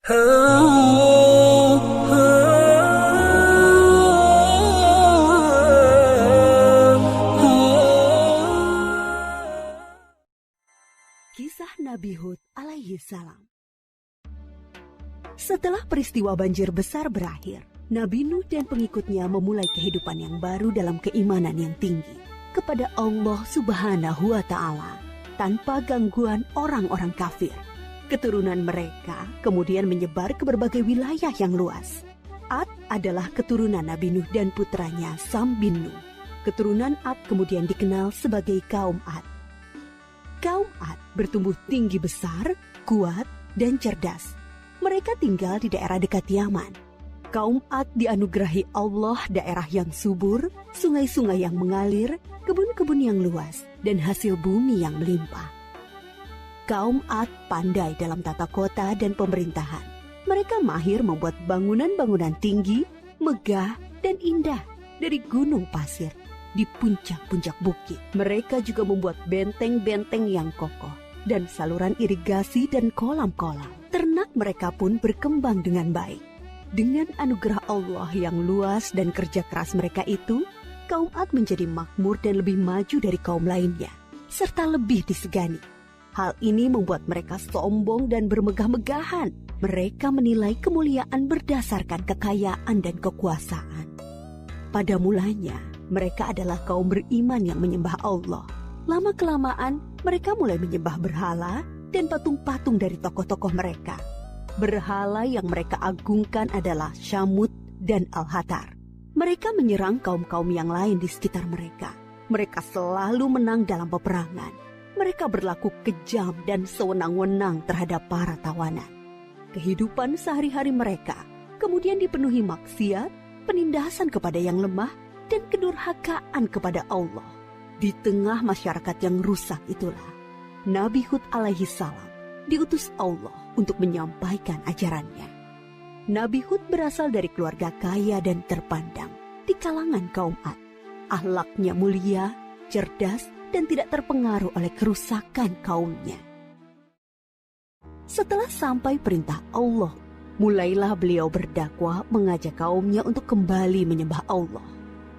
Kisah Nabi Hud alaihi salam. Setelah peristiwa banjir besar berakhir, Nabi Nuh dan pengikutnya memulai kehidupan yang baru dalam keimanan yang tinggi kepada Allah Subhanahu wa Ta'ala tanpa gangguan orang-orang kafir. Keturunan mereka kemudian menyebar ke berbagai wilayah yang luas. Ad adalah keturunan Nabi Nuh dan putranya Sam bin Nuh. Keturunan Ad kemudian dikenal sebagai kaum Ad. Kaum Ad bertumbuh tinggi besar, kuat, dan cerdas. Mereka tinggal di daerah dekat Yaman. Kaum Ad dianugerahi Allah daerah yang subur, sungai-sungai yang mengalir, kebun-kebun yang luas, dan hasil bumi yang melimpah. Kaum Ad pandai dalam tata kota dan pemerintahan. Mereka mahir membuat bangunan-bangunan tinggi, megah, dan indah dari gunung pasir di puncak-puncak bukit. Mereka juga membuat benteng-benteng yang kokoh dan saluran irigasi dan kolam-kolam. Ternak mereka pun berkembang dengan baik. Dengan anugerah Allah yang luas dan kerja keras mereka itu, kaum Ad menjadi makmur dan lebih maju dari kaum lainnya, serta lebih disegani. Hal ini membuat mereka sombong dan bermegah-megahan. Mereka menilai kemuliaan berdasarkan kekayaan dan kekuasaan. Pada mulanya, mereka adalah kaum beriman yang menyembah Allah. Lama-kelamaan, mereka mulai menyembah berhala dan patung-patung dari tokoh-tokoh mereka. Berhala yang mereka agungkan adalah Syamut dan Al-Hatar. Mereka menyerang kaum-kaum yang lain di sekitar mereka. Mereka selalu menang dalam peperangan. Mereka berlaku kejam dan sewenang-wenang terhadap para tawanan. Kehidupan sehari-hari mereka kemudian dipenuhi maksiat, penindasan kepada yang lemah, dan kedurhakaan kepada Allah. Di tengah masyarakat yang rusak itulah, Nabi Hud alaihi salam diutus Allah untuk menyampaikan ajarannya. Nabi Hud berasal dari keluarga kaya dan terpandang di kalangan kaum Ad. Akhlaknya mulia, cerdas, dan tidak terpengaruh oleh kerusakan kaumnya. Setelah sampai perintah Allah, mulailah beliau berdakwah mengajak kaumnya untuk kembali menyembah Allah.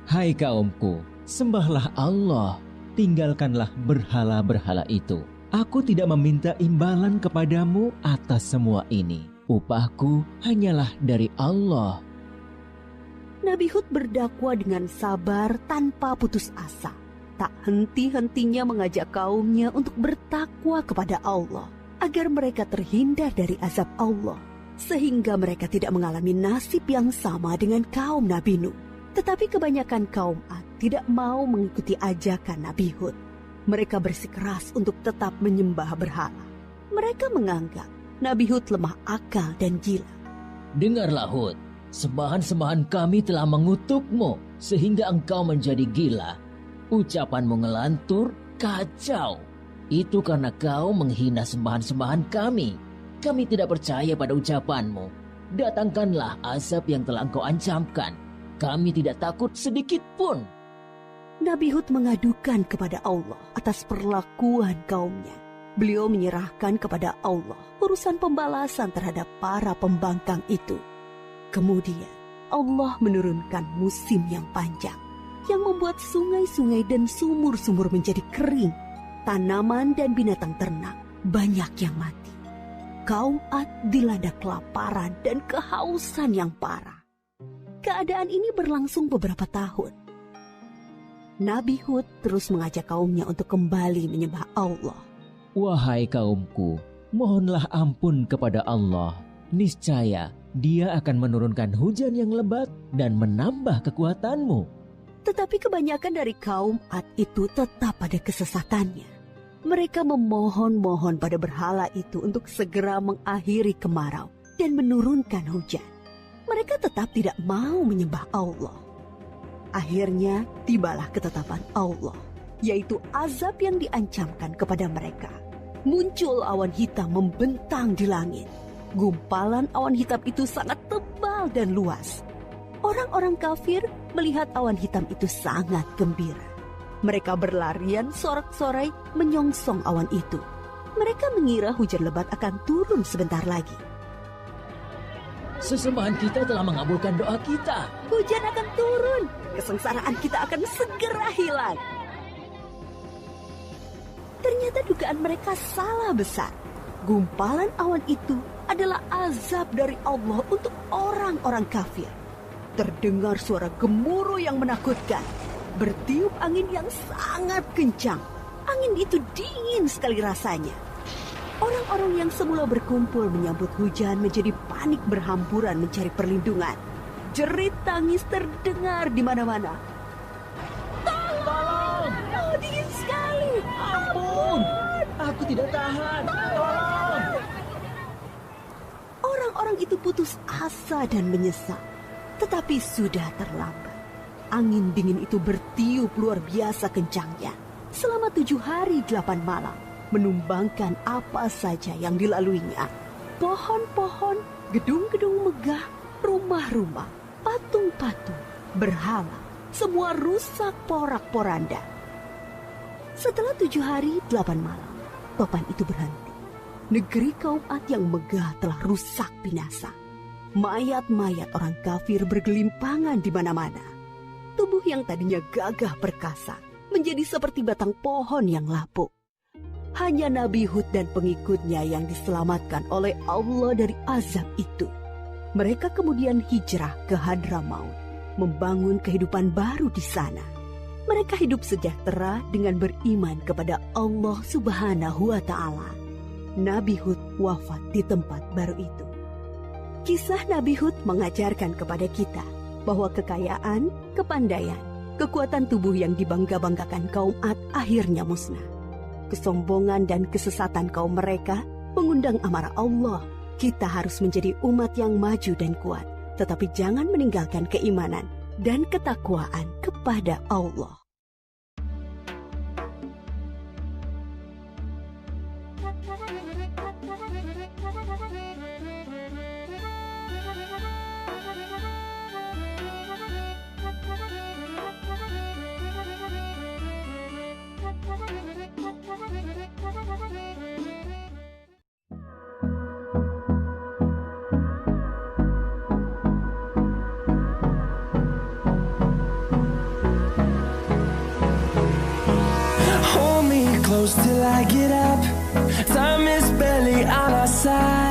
Hai kaumku, sembahlah Allah, tinggalkanlah berhala-berhala itu. Aku tidak meminta imbalan kepadamu atas semua ini. Upahku hanyalah dari Allah. Nabi Hud berdakwah dengan sabar tanpa putus asa. Tak henti-hentinya mengajak kaumnya untuk bertakwa kepada Allah, agar mereka terhindar dari azab Allah, sehingga mereka tidak mengalami nasib yang sama dengan kaum Nabi Nuh. Tetapi kebanyakan kaum Ad tidak mau mengikuti ajakan Nabi Hud. Mereka bersikeras untuk tetap menyembah berhala. Mereka menganggap Nabi Hud lemah akal dan gila. Dengarlah Hud, sembahan-sembahan kami telah mengutukmu sehingga engkau menjadi gila. Ucapanmu ngelantur, kacau. Itu karena kau menghina sembahan-sembahan kami. Kami tidak percaya pada ucapanmu. Datangkanlah azab yang telah engkau ancamkan. Kami tidak takut sedikit pun. Nabi Hud mengadukan kepada Allah atas perlakuan kaumnya. Beliau menyerahkan kepada Allah urusan pembalasan terhadap para pembangkang itu. Kemudian Allah menurunkan musim yang panjang yang membuat sungai-sungai dan sumur-sumur menjadi kering. Tanaman dan binatang ternak banyak yang mati. Kaum Ad dilanda kelaparan dan kehausan yang parah. Keadaan ini berlangsung beberapa tahun. Nabi Hud terus mengajak kaumnya untuk kembali menyembah Allah. Wahai kaumku, mohonlah ampun kepada Allah. Niscaya Dia akan menurunkan hujan yang lebat dan menambah kekuatanmu. Tetapi kebanyakan dari kaum Ad itu tetap pada kesesatannya. Mereka memohon-mohon pada berhala itu untuk segera mengakhiri kemarau dan menurunkan hujan. Mereka tetap tidak mau menyembah Allah. Akhirnya tibalah ketetapan Allah, yaitu azab yang diancamkan kepada mereka. Muncul awan hitam membentang di langit. Gumpalan awan hitam itu sangat tebal dan luas. Orang-orang kafir melihat awan hitam itu sangat gembira. Mereka berlarian sorak-sorai menyongsong awan itu. Mereka mengira hujan lebat akan turun sebentar lagi. Sesembahan kita telah mengabulkan doa kita. Hujan akan turun. Kesengsaraan kita akan segera hilang. Ternyata dugaan mereka salah besar. Gumpalan awan itu adalah azab dari Allah untuk orang-orang kafir. Terdengar suara gemuruh yang menakutkan. Bertiup angin yang sangat kencang. Angin itu dingin sekali rasanya. Orang-orang yang semula berkumpul menyambut hujan menjadi panik berhamburan mencari perlindungan. Jerit tangis terdengar di mana-mana. Tolong! Oh, dingin sekali. Ampun! Aku tidak tahan. Tolong! Orang-orang itu putus asa dan menyesal. Tetapi sudah terlambat. Angin dingin itu bertiup luar biasa kencangnya. Selama 7 hari 8 malam. Menumbangkan apa saja yang dilaluinya. Pohon-pohon, gedung-gedung megah, rumah-rumah, patung-patung, berhala, semua rusak porak-poranda. Setelah 7 hari 8 malam, topan itu berhenti. Negeri kaum Ad yang megah telah rusak binasa. Mayat-mayat orang kafir bergelimpangan di mana-mana. Tubuh yang tadinya gagah perkasa menjadi seperti batang pohon yang lapuk. Hanya Nabi Hud dan pengikutnya yang diselamatkan oleh Allah dari azab itu. Mereka kemudian hijrah ke Hadramaut, membangun kehidupan baru di sana. Mereka hidup sejahtera dengan beriman kepada Allah Subhanahu wa Ta'ala. Nabi Hud wafat di tempat baru itu. Kisah Nabi Hud mengajarkan kepada kita bahwa kekayaan, kepandaian, kekuatan tubuh yang dibangga-banggakan kaum Ad akhirnya musnah. Kesombongan dan kesesatan kaum mereka mengundang amarah Allah. Kita harus menjadi umat yang maju dan kuat, tetapi jangan meninggalkan keimanan dan ketakwaan kepada Allah. Hold me close till I get up. Time is barely on our side.